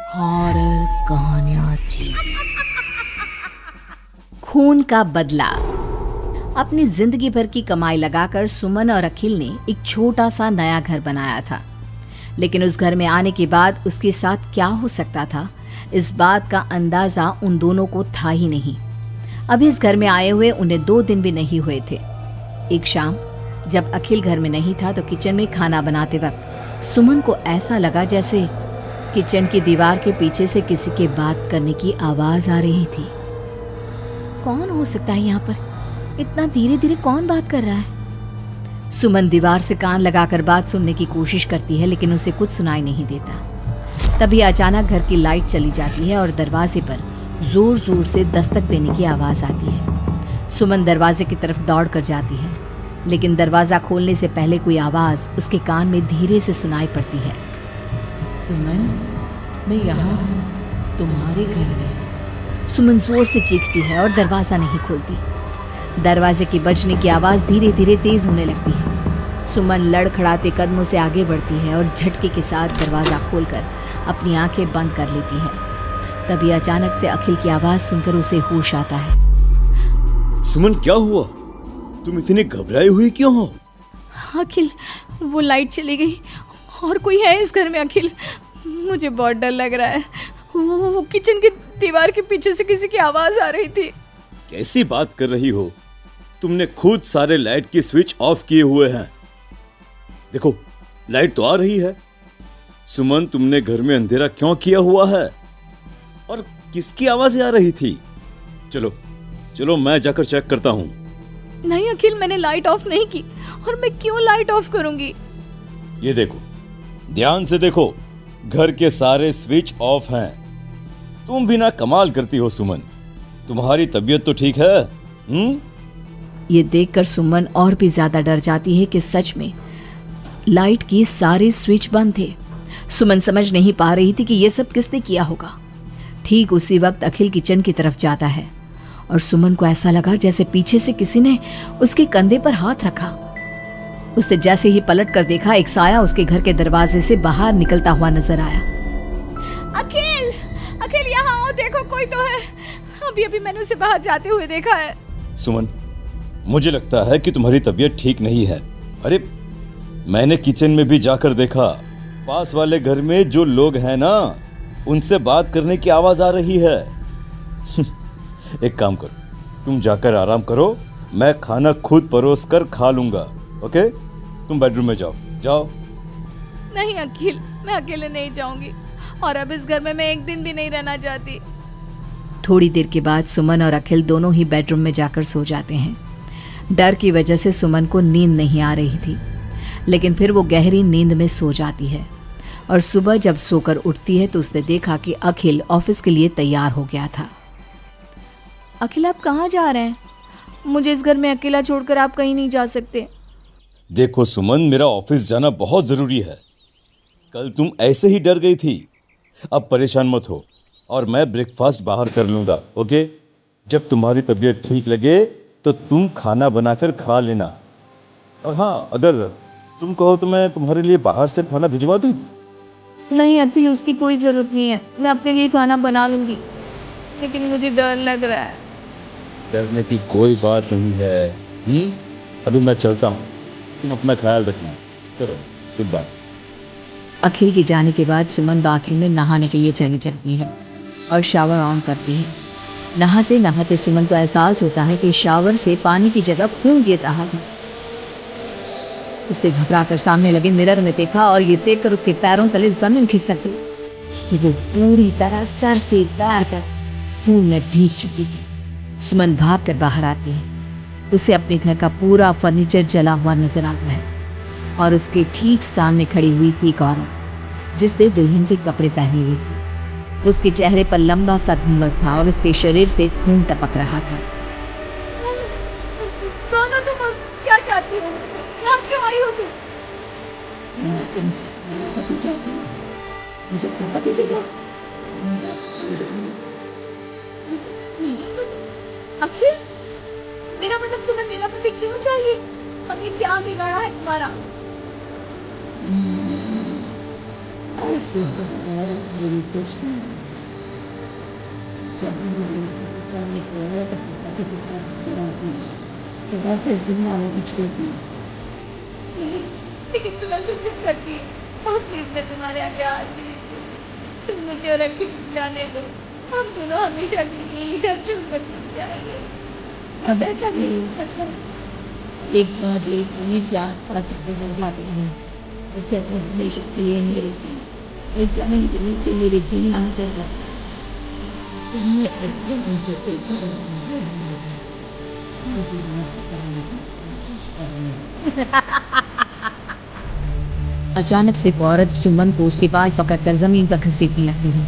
Horror कहानियां थी। खून का बदला। अपनी जिंदगी भर की कमाई लगाकर सुमन और अखिल ने एक छोटा सा नया घर बनाया था, लेकिन उस घर में आने के बाद उसके साथ क्या हो सकता था, इस बात का अंदाजा उन दोनों को था ही नहीं। अभी इस घर में आए हुए उन्हें 2 दिन भी नहीं हुए थे। एक शाम जब अखिल घर में नहीं था तो किचन में खाना बनाते वक्त सुमन को ऐसा लगा जैसे किचन की दीवार के पीछे से किसी के बात करने की आवाज आ रही थी। कौन हो सकता है यहाँ पर? इतना धीरे धीरे कौन बात कर रहा है? सुमन दीवार से कान लगाकर बात सुनने की कोशिश करती है, लेकिन उसे कुछ सुनाई नहीं देता। तभी अचानक घर की लाइट चली जाती है और दरवाजे पर जोर जोर से दस्तक देने की आवाज आती है। सुमन दरवाजे की तरफ दौड़ कर जाती है, लेकिन दरवाजा खोलने से पहले कोई आवाज उसके कान में धीरे से सुनाई पड़ती है। सुमन, मैं यहाँ हूँ, तुम्हारे घर में। सुमन जोर से चीखती है और दरवाजा नहीं खोलती। दरवाजे की बजने की आवाज धीरे धीरे तेज होने लगती है। सुमन लड़खड़ाते कदमों से आगे बढ़ती है और झटके के साथ दरवाजा खोलकर अपनी आंखें बंद कर लेती है। तभी अचानक से अखिल की आवाज सुनकर उसे होश आता है। सुमन, क्या हुआ? तुम इतनी घबराई हुई क्यों हो? अखिल, वो लाइट चली गई और कोई है इस घर में। अखिल, मुझे बहुत डर लग रहा है। वो किचन की दीवार के पीछे से किसी की आवाज आ रही थी। कैसी बात कर रही हो? तुमने खुद सारे लाइट के स्विच ऑफ किए हुए हैं। देखो, लाइट तो आ रही है। सुमन, तुमने घर में अंधेरा क्यों किया हुआ है? और किसकी आवाजें आ रही थी? चलो चलो, मैं जाकर चेक करता हूँ। नहीं अखिल, मैंने लाइट ऑफ नहीं की। और मैं क्यों लाइट ऑफ करूंगी? ये देखो, ध्यान से देखो, घर के सारे स्विच ऑफ हैं। तुम भी ना कमाल करती हो सुमन। तुम्हारी तबीयत तो ठीक है? ये देखकर सुमन और भी ज्यादा डर जाती है कि सच में लाइट की सारे स्विच बंद थे। सुमन समझ नहीं पा रही थी कि ये सब किसने किया होगा। ठीक उसी वक्त अखिल किचन की तरफ जाता है और सुमन को ऐसा लगा जैसे पीछे से किसी ने उसके कंधे पर हाथ रखा। उसने जैसे ही पलट कर देखा, एक साया उसके घर के दरवाजे से बाहर निकलता हुआ नजर आया। अखिल, अखिल यहाँ आओ, देखो कोई तो है। अभी अभी मैंने उसे बाहर जाते हुए देखा है। सुमन, मुझे लगता है कि तुम्हारी तबीयत ठीक नहीं है। अरे, मैंने किचन में भी जाकर देखा। पास वाले घर में जो लोग हैं ना, उनसे बात करने की आवाज आ रही है। एक काम करो, तुम जाकर आराम करो, मैं खाना खुद परोस कर खा लूंगा। ओके? तुम बेडरूम में जाओ। जाओ। नहीं अखिल, मैं अकेले नहीं जाऊंगी और अब इस घर में मैं एक दिन भी नहीं रहना चाहती। थोड़ी देर के बाद सुमन और अखिल दोनों ही बेडरूम में जाकर सो जाते हैं। डर की वजह से सुमन को नींद नहीं आ रही थी, लेकिन फिर वो गहरी नींद में सो जाती है और सुबह जब सोकर उठती है तो उसने देखा कि अखिल ऑफिस के लिए तैयार हो गया था। अखिल, आप कहाँ जा रहे हैं? मुझे इस घर में अकेला छोड़कर आप कहीं नहीं जा सकते। देखो सुमन, मेरा ऑफिस जाना बहुत जरूरी है। कल तुम ऐसे ही डर गई थी। अब परेशान मत हो और मैं ब्रेकफास्ट बाहर कर लूंगा। ओके? जब तुम्हारी तबीयत ठीक लगे तो तुम खाना बनाकर खा लेना। और हाँ, अगर तुम कहो तो मैं तुम्हारे लिए बाहर से खाना भिजवा दूँ? नहीं अखिल, उसकी कोई जरूरत नहीं है। मैं अपने लिए खाना बना लूंगी, लेकिन मुझे डर लग रहा है। डरने की कोई बात नहीं है। अभी मैं चलता हूँ, तुम अपना ख्याल रखना। चलो, गुड बाय। अखिल के जाने के बाद सुमन बाथरूम में नहाने के लिए चली जाती है और शावर ऑन करती है। नहाते नहाते सुमन को एहसास होता है कि शावर से पानी की जगह खून गिर रहा है। उसने घबराकर सामने लगे मिरर में देखा और ये देखकर उसके पैरों तले जमीन खिसक गई। वो पूरी तरह सर से पैर तक खून में भीग चुकी थी। सुमन भाग कर बाहर आती है। उसे अपने घर का पूरा फर्नीचर जला हुआ नजर आता है और उसके ठीक सामने खड़ी हुई थी एक औरत जिसने दुल्हन के कपड़े पहने हुए थे। उसके चेहरे पर लंबा सा घूंघट था और उसके शरीर से खून टपक रहा था। कौन हो तुम? क्या चाहती हो? यहाँ क्यों आई हो तुम? मुझे अपना पति दे दो। अखिल, मेरा मतलब तुम्हें मेरा पति क्यों चाहिए? और ये क्या बिगाड़ा है तुम्हारा? मेरी खुशी जब मेरी जाने को है तो पति के पास चलाती तो वापस दुनिया में बिछड़ती लेकिन तुम्हें कुछ करती और फिर मैं तुम्हारे आगे आ गई तुम मुझे और अभी जाने दो हम दोनों हमेशा के लिए इधर चुप कर जाएंगे अब ऐसा नहीं हो सकता एक बार एक उम्मीद याद पास हो जाते हैं उससे हमेशा के लिए नहीं रहती इस जमीन के नीचे मेरी दिल आ जाएगा अचानक से एक औरत सुमन को उसके बाल पकड़कर जमीन पर घसीटने लगती है।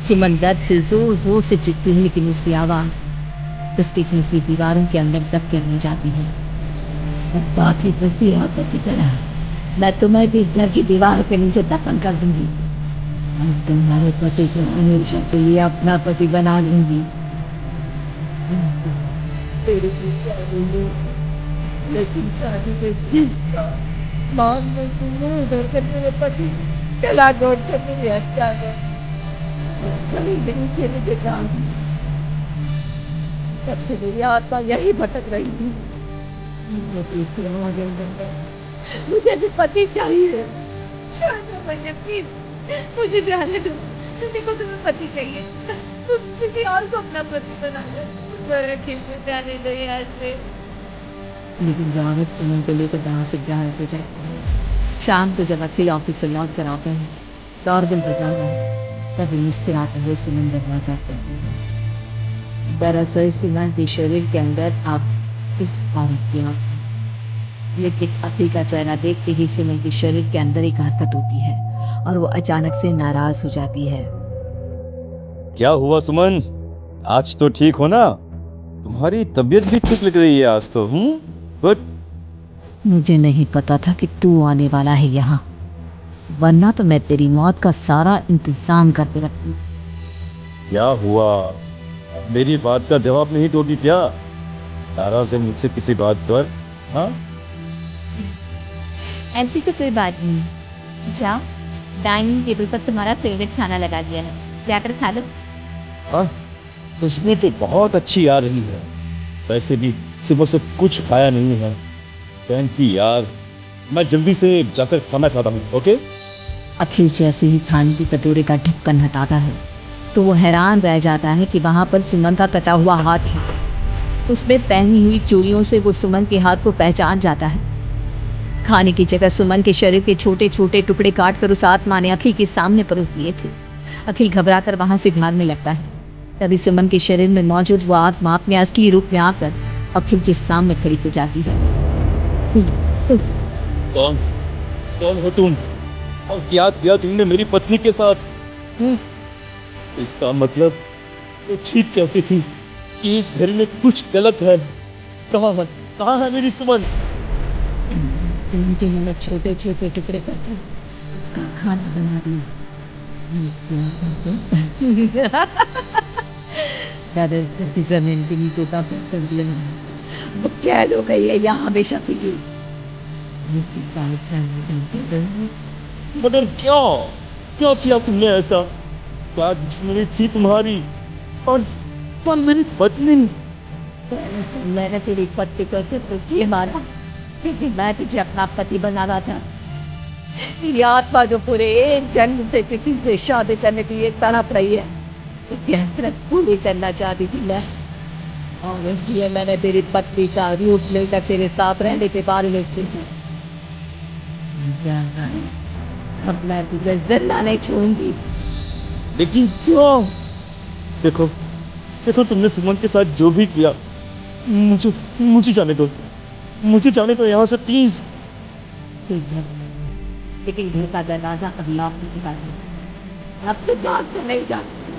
सुमन दर्द से जोर जोर से चिल्लाती है लेकिन उसकी आवाज उसकी खींची दीवारों के अंदर दब कर नहीं जाती है। बाकी बसी औरतों की तरह मैं तुम्हें भी इस घर की दीवार के नीचे दफन कर दूंगी। हम तुम्हारे पति को हमेशा के लिए अपना पति बना लूंगी। तेरे लेकिन शादी के मान में तुम्हें उधर कर मेरे पति चला गोट कर मेरी हत्या कर कभी दिन खेले देखा तब से मेरी आत्मा यही भटक रही थी। मुझे भी पति चाहिए मुझे प्लीज मुझे ध्यान दो तुम्हें को तुम्हें पति चाहिए तुम किसी और को अपना पति बना लो जाने दो यहाँ से। लेकिन रावत सुमन को लेकर जहाँ से जहाँ हो जाए शाम को जब अखिल ऑफिस से लौट कर आते हैं दौड़ दिन बजाना तभी मुस्कुराते हुए सुमन दरवाजा खोलती है। दरअसल सुमन के शरीर के अंदर आप इस औरत की आँख लेकिन अति का चेहरा देखते ही सुमन के शरीर के अंदर एक हरकत होती है और वो अचानक से नाराज हो जाती है। क्या हुआ सुमन? आज तो ठीक हो ना? तुम्हारी तबीयत भी ठीक लग रही है आज तो। गुड। मुझे नहीं पता था कि तू आने वाला है यहाँ, वरना तो मैं तेरी मौत का सारा इंतजाम करके रखती। क्या हुआ? मेरी बात का जवाब नहीं दोगी क्या? नाराज है मुझसे किसी बात पर? हाँ? ऐसी तो कोई बात नहीं। जाओ डाइनिंग टेबल पर तुम्हारा फेवरेट खाना लगा दिया है, जाकर खा लो। खुशबू तो बहुत अच्छी आ रही है। वैसे भी सुबह से कुछ खाया नहीं है। थैंक यू यार, मैं जल्दी से जाकर खाना खाता हूँ। ओके? अखिल जैसे ही खाने की कटोरे का ढक्कन हटाता है तो वो हैरान रह जाता है कि वहाँ पर सुमन का कटा हुआ हाथ है। उसमें पहनी हुई चूड़ियों से वो सुमन के हाथ को पहचान जाता है। खाने की जगह सुमन के शरीर के छोटे छोटे टुकड़े काट कर उस आत्मा ने अखिल के सामने परोस दिए थे। अखिल घबराकर वहां से भागने लगता है। तभी सुमन के शरीर में मौजूद वो आत्मा अपने असली रूप में आकर अखिल के सामने खड़ी हो जाती है। कौन कौन हो तुम और क्या किया तुमने मेरी पत्नी के साथ? इसका मतलब वो ठीक कहती थी कि इस घर में कुछ गलत है। कहाँ है मेरी सुमन? मैंने छोटे छोटे टुकड़े करके उसका खाना बना दिया। जमीन के नीचे का कर दिया। वो कैद हो गई है यहाँ हमेशा के लिए। मगर क्यों किया तुमने ऐसा? क्या दुश्मनी थी तुम्हारी और मेरी पत्नी? मैंने तेरी पति को सिर्फ इसलिए मारा क्योंकि मैं तुझे अपना पति बनाना था। तेरी आत्मा जो पूरे एक जन्म से किसी से शादी करने के लिए तड़प रही है, उसकी हसरत पूरी करना चाहती थी मैं। और इसलिए मैंने तेरी पत्नी का रूप लेकर तेरे साथ रहने के बारे में सोचा। अब मैं तुझे जिंदा नहीं छोड़ूंगी। लेकिन क्यों? देखो तुमने सुमन के साथ जो भी किया, मुझे जाने दो यहाँ से प्लीज। लेकिन घर का दरवाजा अभी आप अब तो बात से नहीं जा सकती।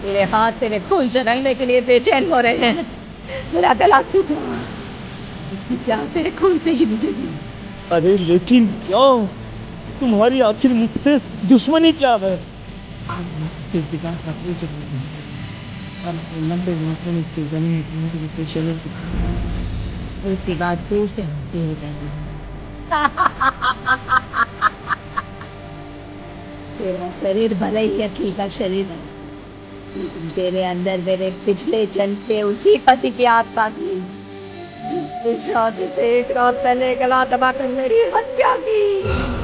तेरे हाथ तेरे खून से रंगने के लिए बेचैन हो रहे हैं। मेरा गला सूखा, उसकी प्यार तेरे खून से ही बुझेगी। अरे लेकिन क्यों? तुम्हारी आखिर मुझसे दुश्मनी क्या है? लंबे मात्रा में से बने जिसके शरीर उसके बाद फिर से हंसते हो जाएंगे। तेरा शरीर भले ही अखिल का शरीर है, लेकिन तेरे अंदर मेरे पिछले जन्म के उसी पति की आत्मा थी, जिसने शादी से एक रात पहले गला दबाकर मेरी हत्या की।